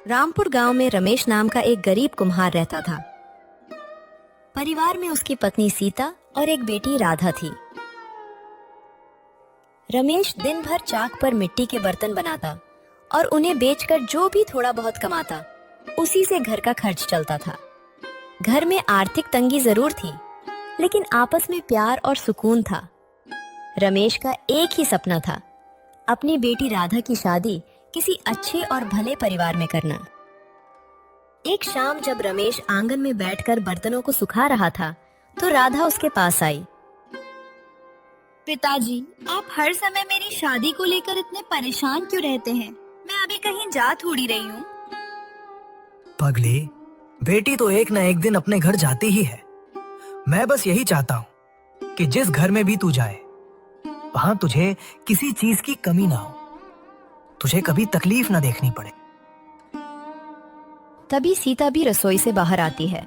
रामपुर गांव में रमेश नाम का एक गरीब कुम्हार रहता था। परिवार में उसकी पत्नी सीता और एक बेटी राधा थी। रमेश दिन भर चाक पर मिट्टी के बर्तन बनाता और उन्हें बेचकर जो भी थोड़ा बहुत कमाता, उसी से घर का खर्च चलता था। घर में आर्थिक तंगी जरूर थी, लेकिन आपस में प्यार और सुकून था। रमेश का एक ही सपना था, अपनी बेटी राधा की शादी किसी अच्छे और भले परिवार में करना। एक शाम जब रमेश आंगन में बैठकर बर्तनों को सुखा रहा था, तो राधा उसके पास आई। पिताजी, आप हर समय मेरी शादी को लेकर इतने परेशान क्यों रहते हैं? मैं अभी कहीं जा थोड़ी रही हूँ। पगली, बेटी तो एक न एक दिन अपने घर जाती ही है। मैं बस यही चाहता हूँ कि जिस घर में भी तू जाए, वहां तुझे किसी चीज की कमी ना हो, तुझे कभी तकलीफ ना देखनी पड़े। तभी सीता भी रसोई से बाहर आती है।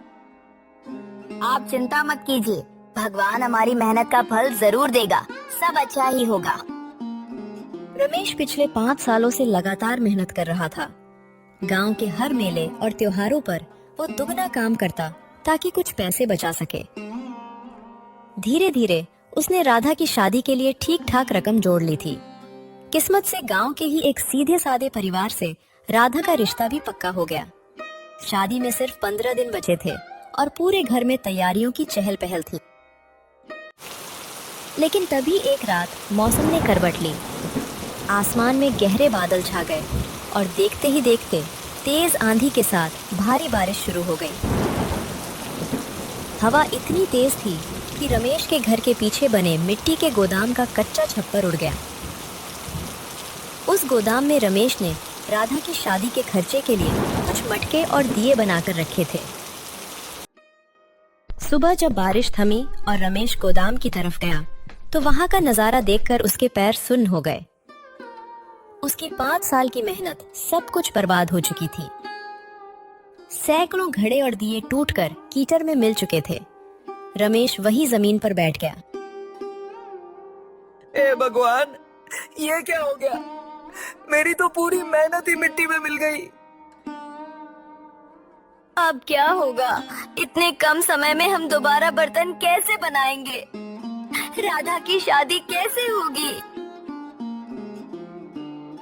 आप चिंता मत कीजिए, भगवान हमारी मेहनत का फल जरूर देगा, सब अच्छा ही होगा। रमेश पिछले 5 सालों से लगातार मेहनत कर रहा था। गांव के हर मेले और त्योहारों पर वो दुगना काम करता ताकि कुछ पैसे बचा सके। धीरे धीरे उसने राधा की शादी के लिए ठीक ठाक रकम जोड़ ली थी। किस्मत से गांव के ही एक सीधे साधे परिवार से राधा का रिश्ता भी पक्का हो गया। शादी में सिर्फ 15 दिन बचे थे और पूरे घर में तैयारियों की चहल पहल थी। लेकिन तभी एक रात मौसम ने करवट ली। आसमान में गहरे बादल छा गए और देखते ही देखते तेज आंधी के साथ भारी बारिश शुरू हो गई। हवा इतनी तेज थी कि रमेश के घर के पीछे बने मिट्टी के गोदाम का कच्चा छप्पर उड़ गया। उस गोदाम में रमेश ने राधा की शादी के खर्चे के लिए कुछ मटके और दिए बनाकर रखे थे। सुबह जब बारिश थमी और रमेश गोदाम की तरफ गया, तो वहां का नजारा देखकर उसके पैर सुन्न हो गए। उसकी 5 साल की मेहनत सब कुछ बर्बाद हो चुकी थी। सैकड़ों घड़े और दिए टूटकर कीचड़ में मिल चुके थे। रमेश वही जमीन पर बैठ गया। ए भगवान, ये क्या हो गया? मेरी तो पूरी मेहनत ही मिट्टी में मिल गई। अब क्या होगा? इतने कम समय में हम दोबारा बर्तन कैसे बनाएंगे? राधा की शादी कैसे होगी?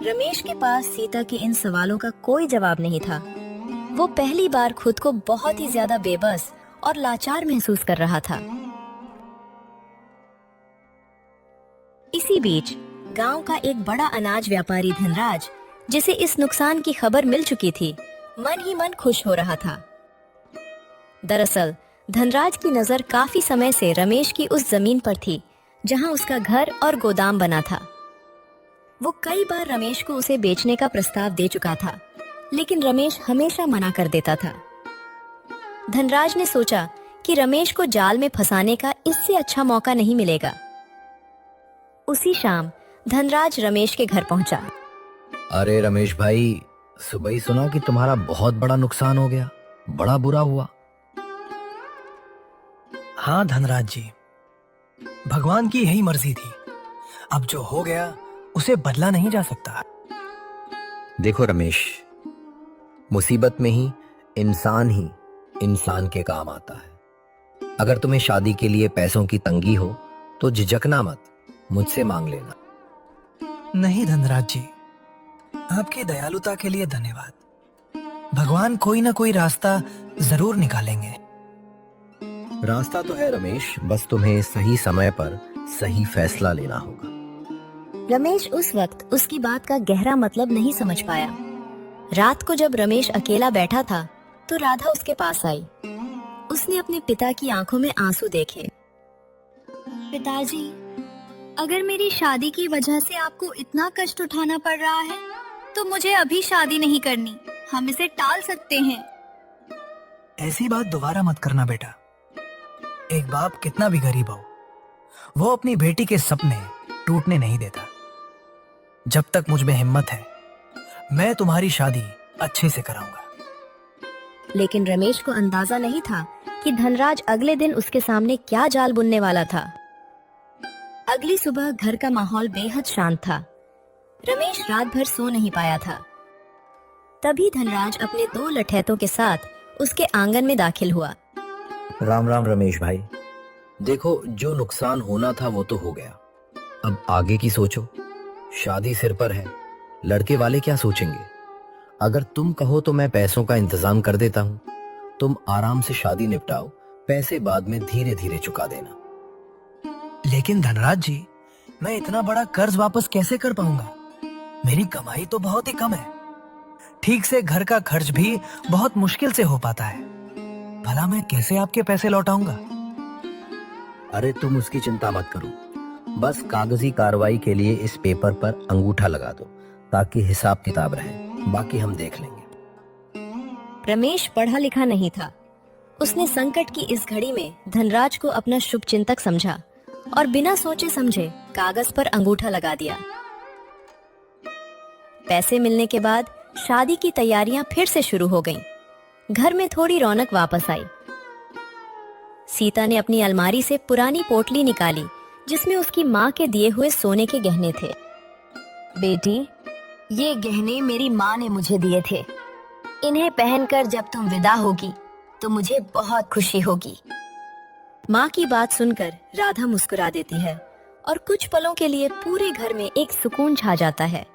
रमेश के पास सीता के इन सवालों का कोई जवाब नहीं था। वो पहली बार खुद को बहुत ही ज्यादा बेबस और लाचार महसूस कर रहा था। इसी बीच गांव का एक बड़ा अनाज व्यापारी धनराज, जिसे इस नुकसान की खबर मिल चुकी थी, मन ही मन खुश हो रहा था। दरअसल धनराज की नजर काफी समय से रमेश की उस जमीन पर थी जहां उसका घर और गोदाम बना था। वो कई बार रमेश को उसे बेचने का प्रस्ताव दे चुका था, लेकिन रमेश हमेशा मना कर देता था। धनराज ने सोचा कि रमेश को जाल में फंसाने का इससे अच्छा मौका नहीं मिलेगा। उसी शाम धनराज रमेश के घर पहुंचा। अरे रमेश भाई, सुबह ही सुना कि तुम्हारा बहुत बड़ा नुकसान हो गया, बड़ा बुरा हुआ। हाँ धनराज जी, भगवान की यही मर्जी थी। अब जो हो गया उसे बदला नहीं जा सकता। देखो रमेश, मुसीबत में ही इंसान के काम आता है। अगर तुम्हें शादी के लिए पैसों की तंगी हो तो झिझकना मत, मुझसे मांग लेना। नहीं धनराज जी, आपकी दयालुता के लिए धन्यवाद। भगवान कोई ना कोई रास्ता जरूर निकालेंगे। रास्ता तो है रमेश, बस तुम्हें सही समय पर सही फैसला लेना होगा। रमेश उस वक्त उसकी बात का गहरा मतलब नहीं समझ पाया। रात को जब रमेश अकेला बैठा था, तो राधा उसके पास आई। उसने अपने पिता की आंखों में आंसू देखे। पिताजी, अगर मेरी शादी की वजह से आपको इतना कष्ट उठाना पड़ रहा है, तो मुझे अभी शादी नहीं करनी। हम इसे टाल सकते हैं। ऐसी बात दोबारा मत करना बेटा। एक बाप कितना भी गरीब हो, वो अपनी बेटी के सपने टूटने नहीं देता। जब तक मुझ में हिम्मत है, मैं तुम्हारी शादी अच्छे से कराऊंगा। लेकिन रमेश को अंदाजा नहीं था कि धनराज अगले दिन उसके सामने क्या जाल बुनने वाला था। अगली सुबह घर का माहौल बेहद शांत था। रमेश रात भर सो नहीं पाया था। तभी धनराज अपने 2 लठैतों के साथ उसके आंगन में दाखिल हुआ। राम राम रमेश भाई। देखो, जो नुकसान होना था वो तो हो गया, अब आगे की सोचो। शादी सिर पर है, लड़के वाले क्या सोचेंगे? अगर तुम कहो तो मैं पैसों का इंतजाम कर देता हूँ। तुम आराम से शादी निपटाओ, पैसे बाद में धीरे धीरे चुका देना। लेकिन धनराज जी, मैं इतना बड़ा कर्ज वापस कैसे कर पाऊंगा? मेरी कमाई तो बहुत ही कम है। ठीक से घर का खर्च भी बहुत मुश्किल से हो पाता है। भला मैं कैसे आपके पैसे लौटाऊंगा? अरे तुम उसकी चिंता मत करो, बस कागजी कार्रवाई के लिए इस पेपर पर अंगूठा लगा दो ताकि हिसाब किताब रहे, बाकी हम देख लेंगे। रमेश पढ़ा लिखा नहीं था। उसने संकट की इस घड़ी में धनराज को अपना शुभचिंतक समझा और बिना सोचे समझे कागज पर अंगूठा लगा दिया। पैसे मिलने के बाद शादी की तैयारियां फिर से शुरू हो गईं। घर में थोड़ी रौनक वापस आई। सीता ने अपनी अलमारी से पुरानी पोटली निकाली जिसमें उसकी माँ के दिए हुए सोने के गहने थे। बेटी, ये गहने मेरी माँ ने मुझे दिए थे। इन्हें पहनकर जब तुम विदा होगी तो मुझे बहुत खुशी होगी। माँ की बात सुनकर राधा मुस्कुरा देती है और कुछ पलों के लिए पूरे घर में एक सुकून छा जाता है।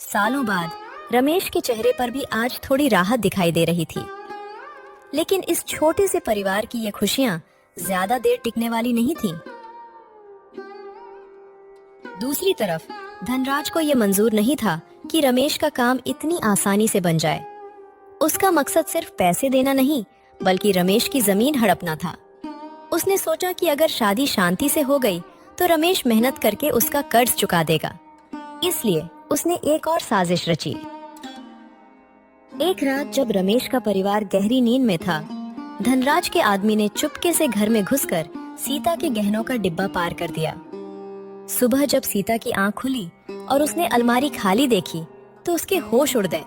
सालों बाद रमेश के चेहरे पर भी आज थोड़ी राहत दिखाई दे रही थी, लेकिन इस छोटे से परिवार की ये खुशियां ज्यादा देर टिकने वाली नहीं थी। दूसरी तरफ धनराज को यह मंजूर नहीं था कि रमेश का काम इतनी आसानी से बन जाए। उसका मकसद सिर्फ पैसे देना नहीं, बल्कि रमेश की जमीन हड़पना था। उसने सोचा कि अगर शादी शांति से हो गई तो रमेश मेहनत करके उसका कर्ज चुका देगा। इसलिए उसने एक और साजिश रची। एक रात जब रमेश का परिवार गहरी नींद में था, धनराज के आदमी ने चुपके से घर में घुसकर सीता के गहनों का डिब्बा पार कर दिया। सुबह जब सीता की आंख खुली और उसने अलमारी खाली देखी तो उसके होश उड़ गए।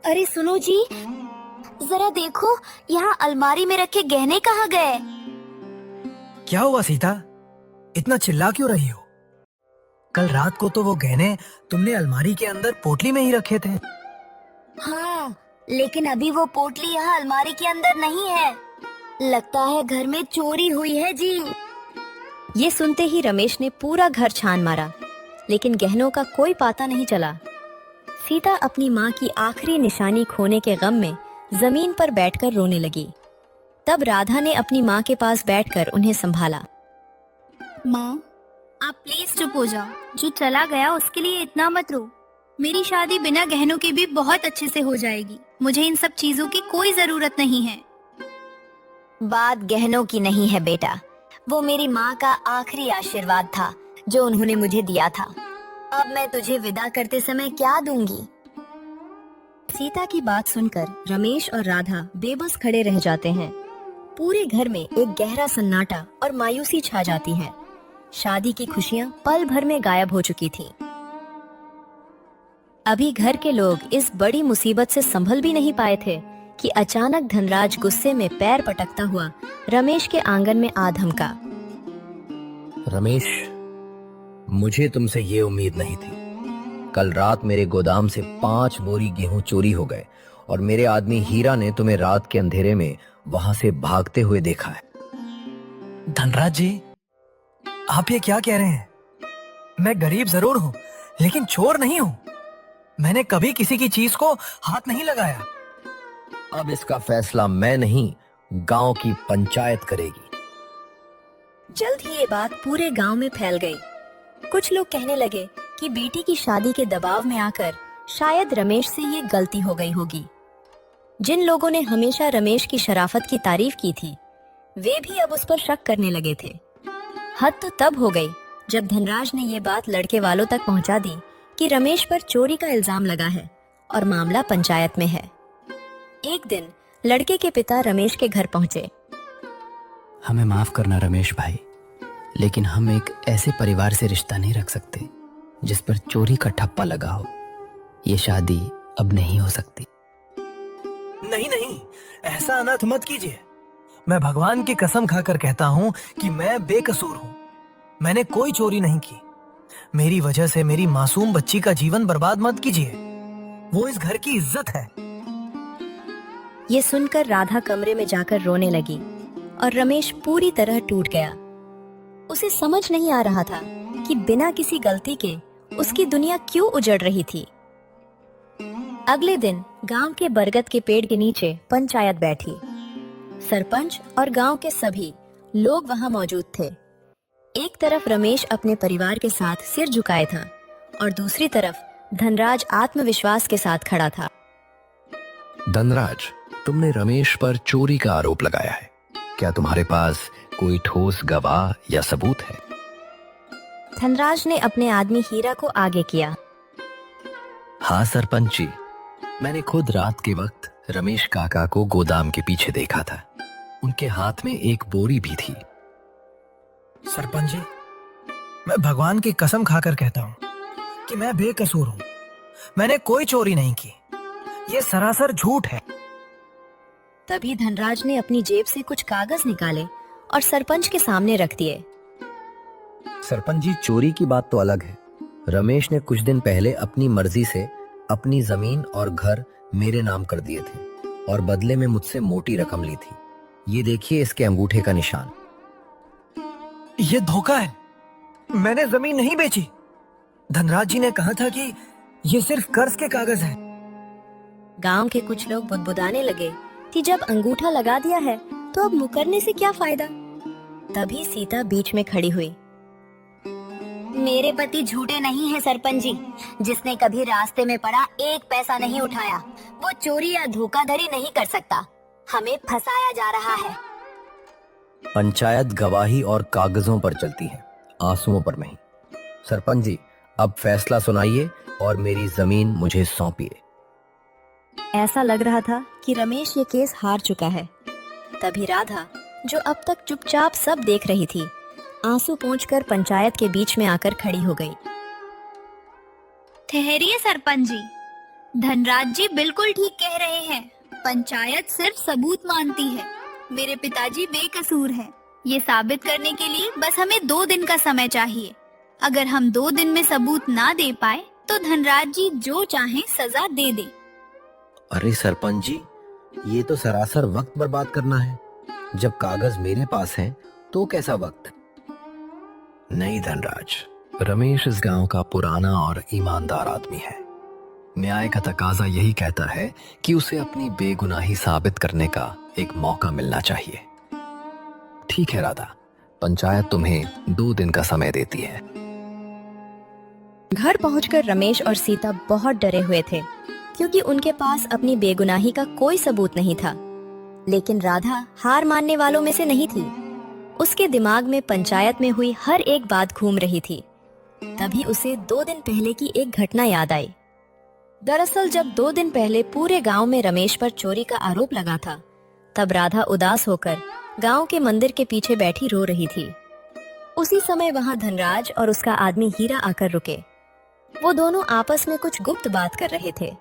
अरे सुनो जी, जरा देखो, यहाँ अलमारी में रखे गहने कहाँ गए? क्या हुआ सीता, इतना चिल्ला क्यों रही हो? कल रात को तो वो गहने तुमने अलमारी के अंदर पोटली में ही रखे थे। हाँ, लेकिन अभी वो पोटली यहाँ अलमारी के अंदर नहीं है। लगता है घर में चोरी हुई है जी। ये सुनते ही रमेश ने पूरा घर छान मारा, लेकिन गहनों का कोई पता नहीं चला। सीता अपनी माँ की आखिरी निशानी खोने के गम में जमीन पर बैठकर रोने लगी। तब राधा ने अपनी माँ के पास बैठकर उन्हें संभाला। माँ, आप प्लीज चुप हो जाओ। जो चला गया उसके लिए इतना मत रो। मेरी शादी बिना गहनों के भी बहुत अच्छे से हो जाएगी। मुझे इन सब चीजों की कोई जरूरत नहीं है। बात गहनों की नहीं है बेटा, वो मेरी माँ का आखिरी आशीर्वाद था जो उन्होंने मुझे दिया था। अब मैं तुझे विदा करते समय क्या दूंगी? सीता की बात सुनकर रमेश और राधा बेबस खड़े रह जाते हैं। पूरे घर में एक गहरा सन्नाटा और मायूसी छा जाती है। शादी की खुशियां पल भर में गायब हो चुकी थी। अभी घर के लोग इस बड़ी मुसीबत से संभल भी नहीं पाए थे कि अचानक धनराज गुस्से में पैर पटकता हुआ रमेश के आंगन में आ धमका। रमेश, मुझे तुमसे ये उम्मीद नहीं थी। कल रात मेरे गोदाम से 5 बोरी गेहूं चोरी हो गए और मेरे आदमी हीरा ने तुम्हें रात के अंधेरे में वहां से भागते हुए देखा है। धनराज जी, आप ये क्या कह रहे हैं? मैं गरीब जरूर हूँ, लेकिन चोर नहीं हूँ। मैंने कभी किसी की चीज को हाथ नहीं लगाया। अब इसका फैसला मैं नहीं, गांव की पंचायत करेगी। जल्द ही ये बात पूरे गांव में फैल गई। कुछ लोग कहने लगे कि बेटी की शादी के दबाव में आकर शायद रमेश से ये गलती हो गई होगी। जिन लोगों ने हमेशा रमेश की शराफत की तारीफ की थी, वे भी अब उस पर शक करने लगे थे। हद तो तब हो गई जब धनराज ने ये बात लड़के वालों तक पहुंचा दी कि रमेश पर चोरी का इल्जाम लगा है और मामला पंचायत में है। एक दिन लड़के के पिता रमेश के घर पहुंचे। हमें माफ करना रमेश भाई, लेकिन हम एक ऐसे परिवार से रिश्ता नहीं रख सकते जिस पर चोरी का ठप्पा लगा हो। ये शादी अब नहीं हो सकती। नहीं नहीं, ऐसा अनर्थ मत कीजिए। मैं भगवान की कसम खाकर कहता हूँ कि मैं बेकसूर हूँ। मैंने कोई चोरी नहीं की। मेरी वजह से मेरी मासूम बच्ची का जीवन बर्बाद मत कीजिए। वो इस घर की इज्जत है। ये सुनकर राधा कमरे में जाकर रोने लगी और रमेश पूरी तरह टूट गया। उसे समझ नहीं आ रहा था कि बिना किसी गलती के उसकी दुनिया क्यों उजड़ रही थी। अगले दिन गांव के बरगद के पेड़ के नीचे पंचायत बैठी। सरपंच और गांव के सभी लोग वहां मौजूद थे। एक तरफ रमेश अपने परिवार के साथ सिर झुकाए था और दूसरी तरफ धनराज आत्मविश्वास के साथ खड़ा था। धनराज, तुमने रमेश पर चोरी का आरोप लगाया है। क्या तुम्हारे पास कोई ठोस गवाह या सबूत है? धनराज ने अपने आदमी हीरा को आगे किया। हाँ सरपंच जी, मैंने खुद रात के वक्त रमेश काका को गोदाम के पीछे देखा था। उनके हाथ में एक बोरी भी थी। सरपंच जी, मैं भगवान की कसम खाकर कहता हूँ कि मैं बेकसूर हूँ। मैंने कोई चोरी नहीं की। ये सरासर झूठ है। तभी धनराज ने अपनी जेब से कुछ कागज निकाले और सरपंच के सामने रख दिए। सरपंच जी, चोरी की बात तो अलग है। रमेश ने कुछ दिन पहले अपनी मर्जी से अपनी जमीन और घर मेरे नाम कर दिए थे और बदले में मुझसे मोटी रकम ली थी। ये देखिए इसके अंगूठे का निशान। ये धोखा है। मैंने जमीन नहीं बेची। धनराज जी ने कहा था कि ये सिर्फ कर्ज के कागज हैं। गांव के कुछ लोग बुदबुदाने लगे कि जब अंगूठा लगा दिया है तो अब मुकरने से क्या फायदा। तभी सीता बीच में खड़ी हुई। मेरे पति झूठे नहीं है सरपंच जी। जिसने कभी रास्ते में पड़ा एक पैसा नहीं उठाया, वो चोरी या धोखाधड़ी नहीं कर सकता। हमें फंसाया जा रहा है। पंचायत गवाही और कागजों पर चलती है, आंसुओं पर नहीं। सरपंच जी, अब फैसला सुनाइए और मेरी जमीन मुझे सौंपिए। ऐसा लग रहा था कि रमेश ये केस हार चुका है। तभी राधा, जो अब तक चुपचाप सब देख रही थी, आंसू पोंछकर पंचायत के बीच में आकर खड़ी हो गई। ठहरिए सरपंच जी, धनराज जी बिल्कुल ठीक कह रहे हैं। पंचायत सिर्फ सबूत मानती है। मेरे पिताजी बेकसूर हैं। ये साबित करने के लिए बस हमें 2 दिन का समय चाहिए। अगर हम 2 दिन में सबूत ना दे पाए तो धनराज जी जो चाहें सजा दे दे। अरे सरपंच जी, ये तो सरासर वक्त बर्बाद करना है। जब कागज मेरे पास हैं, तो कैसा वक्त? नहीं धनराज, रमेश इस गांव का पुराना और ईमानदार आदमी है। न्याय का तकाजा यही कहता है कि उसे अपनी बेगुनाही साबित करने का एक मौका मिलना चाहिए। ठीक है राधा, पंचायत तुम्हें 2 दिन का समय देती है। घर पहुंचकर रमेश और सीता बहुत डरे हुए थे, क्योंकि उनके पास अपनी बेगुनाही का कोई सबूत नहीं था। लेकिन राधा हार मानने वालों में से नहीं थी। उसके दिमाग में पंचायत में हुई हर एक बात घूम रही थी। तभी उसे 2 दिन पहले की एक घटना याद आई। दरअसल जब 2 दिन पहले पूरे गांव में रमेश पर चोरी का आरोप लगा था, तब राधा उदास होकर गांव के मंदिर के पीछे बैठी रो रही थी। उसी समय वहां धनराज और उसका आदमी हीरा आकर रुके। वो दोनों आपस में कुछ गुप्त बात कर रहे थे।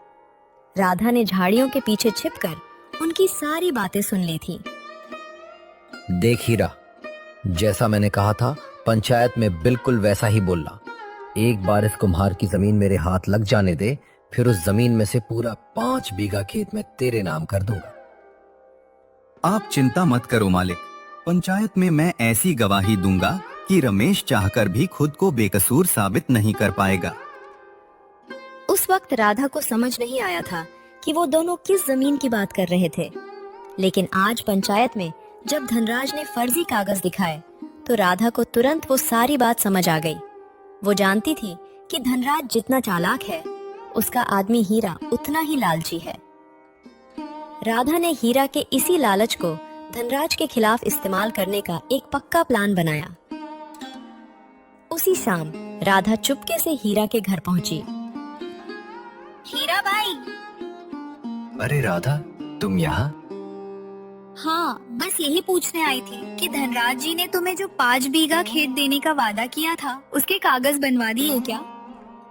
राधा ने झाड़ियों के पीछे छिपकर उनकी सारी बातें सुन ली थी। देख हीरा, जैसा मैंने कहा था, पंचायत में बिल्कुल वैसा ही बोलना। एक बार इस कुम्हार की जमीन मेरे हाथ लग जाने दे, फिर उस जमीन में से पूरा 5 बीघा खेत मैं तेरे नाम कर दूंगा। आप चिंता मत करो मालिक। पंचायत में मैं ऐसी गवाही दूंगा कि रमेश चाहकर भी खुद को बेकसूर साबित नहीं कर पाएगा। उस वक्त राधा को समझ नहीं आया था कि वो दोनों किस जमीन की बात कर रहे थे। लेकिन आज पंचायत में जब धनराज ने फर्जी कागज दिखाए, तो राधा को तुरंत वो सारी बात समझ आ गई। वो जानती थी कि धनराज जितना चालाक है, उसका आदमी हीरा उतना ही लालची है। राधा ने हीरा के इसी लालच को धनराज के खिलाफ इस्तेमाल करने का एक पक्का प्लान बनाया। उसी शाम राधा चुपके से हीरा के घर पहुंची। हीरा भाई। अरे राधा, तुम यहाँ? हाँ, बस यही पूछने आई थी कि धनराज जी ने तुम्हें जो 5 बीघा खेत देने का वादा किया था, उसके कागज बनवा दिए क्या?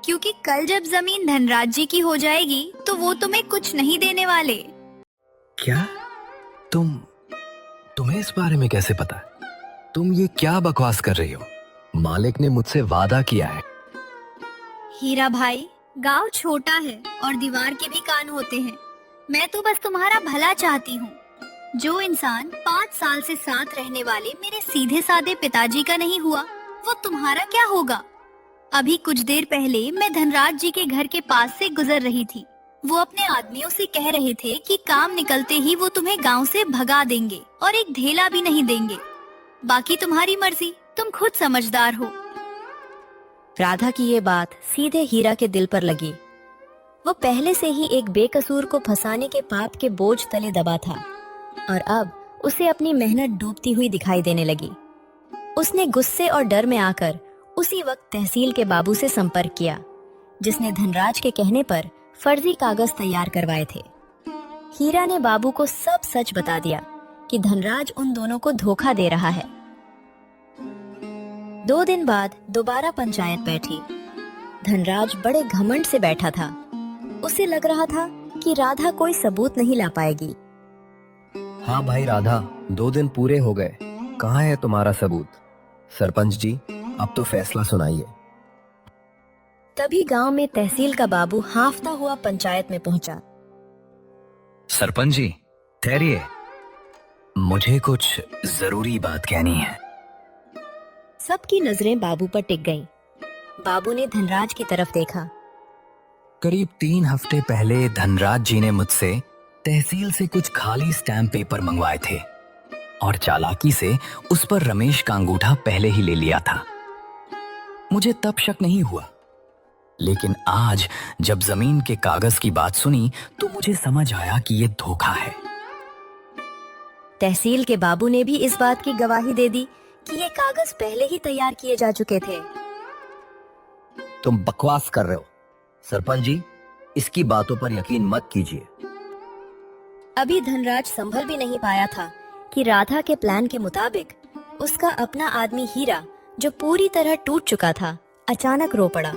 क्योंकि कल जब जमीन धनराज जी की हो जाएगी तो वो तुम्हें कुछ नहीं देने वाले। क्या? तुम्हें इस बारे में कैसे पता? तुम ये क्या बकवास कर रही हो? मालिक ने मुझसे वादा किया है। हीरा भाई, गांव छोटा है और दीवार के भी कान होते हैं। मैं तो बस तुम्हारा भला चाहती हूँ। जो इंसान 5 साल से साथ रहने वाले मेरे सीधे साधे पिताजी का नहीं हुआ, वो तुम्हारा क्या होगा? अभी कुछ देर पहले मैं धनराज जी के घर के पास से गुजर रही थी। वो अपने आदमियों से कह रहे थे कि काम निकलते ही वो तुम्हें गांव से भगा देंगे और एक ढेला भी नहीं देंगे। बाकी तुम्हारी मर्जी, तुम खुद समझदार हो। राधा की ये बात सीधे हीरा के दिल पर लगी। वो पहले से ही एक बेकसूर को फंसाने के पाप के बोझ तले दबा था और अब उसे अपनी मेहनत डूबती हुई दिखाई देने लगी। उसने गुस्से और डर में आकर उसी वक्त तहसील के बाबू से संपर्क किया, जिसने धनराज के कहने पर फर्जी कागज तैयार करवाए थे। हीरा ने बाबू को सब सच बता दिया कि धनराज उन दोनों को धोखा दे रहा है। 2 दिन बाद दोबारा पंचायत बैठी। धनराज बड़े घमंड से बैठा था। उसे लग रहा था कि राधा कोई सबूत नहीं ला पाएगी। हाँ भाई राधा, 2 दिन पूरे हो गए, कहाँ है तुम्हारा सबूत? सरपंच जी, अब तो फैसला सुनाइए। तभी गांव में तहसील का बाबू हांफता हुआ पंचायत में पहुंचा। सरपंच जी, ठहरिए, मुझे कुछ जरूरी बात कहनी है। सबकी नजरें बाबू पर टिक गईं। बाबू ने धनराज की तरफ देखा। करीब 3 हफ्ते पहले धनराज जी ने मुझसे तहसील से कुछ खाली स्टैम्प पेपर मंगवाए थे और चालाकी से उस पर रमेश का अंगूठा पहले ही ले लिया था। मुझे तब शक नहीं हुआ, लेकिन आज जब जमीन के कागज की बात सुनी तो मुझे समझ आया कि ये धोखा है। तहसील के बाबू ने भी इस बात की गवाही दे दी कि ये कागज पहले ही तैयार किए जा चुके थे। तुम बकवास कर रहे हो। सरपंच जी, इसकी बातों पर यकीन मत कीजिए। अभी धनराज संभल भी नहीं पाया था कि राधा के प्लान के मुताबिक उसका अपना आदमी हीरा, जो पूरी तरह टूट चुका था, अचानक रो पड़ा।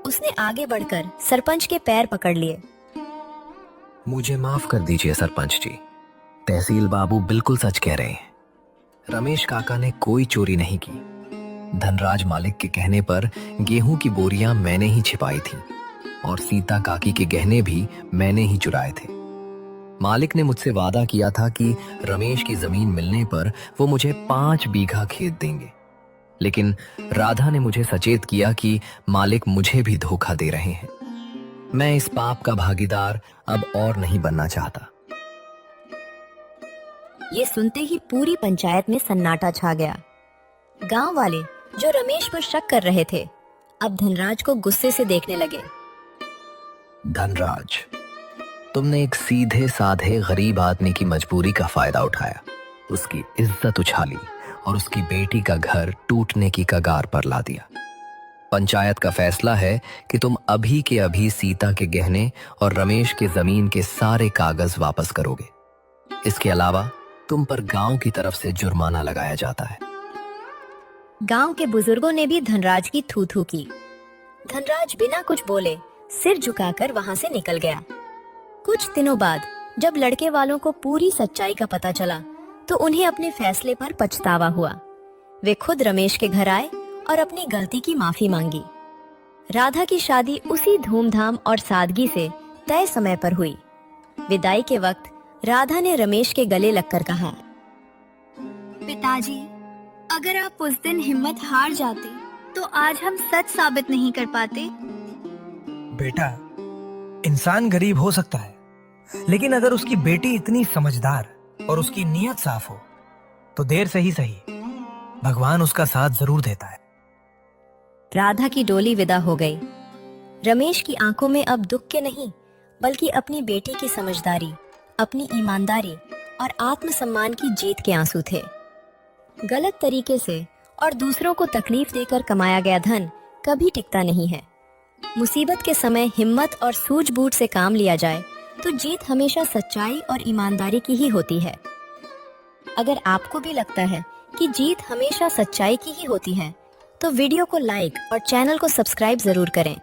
उसने आगे बढ़कर सरपंच के पैर पकड़ लिए। मुझे माफ कर दीजिए सरपंच जी, तहसील बाबू बिल्कुल सच कह रहे हैं। रमेश काका ने कोई चोरी नहीं की। धनराज मालिक के कहने पर गेहूं की बोरियां मैंने ही छिपाई थी और सीता काकी के गहने भी मैंने ही चुराए थे। मालिक ने मुझसे वादा किया था कि रमेश की जमीन मिलने पर वो मुझे 5 बीघा खेत देंगे, लेकिन राधा ने मुझे सचेत किया कि मालिक मुझे भी धोखा दे रहे हैं। मैं इस पाप का भागीदार अब और नहीं बनना चाहता। ये सुनते ही पूरी पंचायत में सन्नाटा छा गया। गांव वाले जो रमेश पर शक कर रहे थे, अब धनराज को गुस्से से देखने लगे। धनराज, तुमने एक सीधे साधे गरीब आदमी की मजबूरी का फायदा उठाया, उसकी इज्जत उछाली और उसकी बेटी का घर टूटने की कगार पर ला दिया। पंचायत का फैसला है कि तुम अभी के अभी सीता के गहने और रमेश के जमीन के सारे कागज वापस करोगे। इसके अलावा तुम पर गांव की तरफ से जुर्माना लगाया जाता है। गांव के बुजुर्गों ने भी धनराज की थू थू की। धनराज बिना कुछ बोले सिर झुकाकर वहां से निकल गया। कुछ दिनों बाद जब लड़के वालों को पूरी सच्चाई का पता चला तो उन्हें अपने फैसले पर पछतावा हुआ। वे खुद रमेश के घर आए और अपनी गलती की माफी मांगी। राधा की शादी उसी धूमधाम और सादगी से तय समय पर हुई। विदाई के वक्त राधा ने रमेश के गले लगकर कहा, पिताजी, अगर आप उस दिन हिम्मत हार जाते तो आज हम सच साबित नहीं कर पाते। बेटा, इंसान गरीब हो सकता है, लेकिन अगर उसकी बेटी इतनी समझदार और उसकी नीयत साफ हो तो देर से ही सही भगवान उसका साथ जरूर देता है। राधा की डोली विदा हो गई। रमेश की आंखों में अब दुख के नहीं बल्कि अपनी बेटी की समझदारी, अपनी ईमानदारी और आत्मसम्मान की जीत के आंसू थे। गलत तरीके से और दूसरों को तकलीफ देकर कमाया गया धन कभी टिकता नहीं है। मुसीबत के समय हिम्मत और सूझबूझ से काम लिया जाए तो जीत हमेशा सच्चाई और ईमानदारी की ही होती है। अगर आपको भी लगता है कि जीत हमेशा सच्चाई की ही होती है तो वीडियो को लाइक और चैनल को सब्सक्राइब जरूर करें।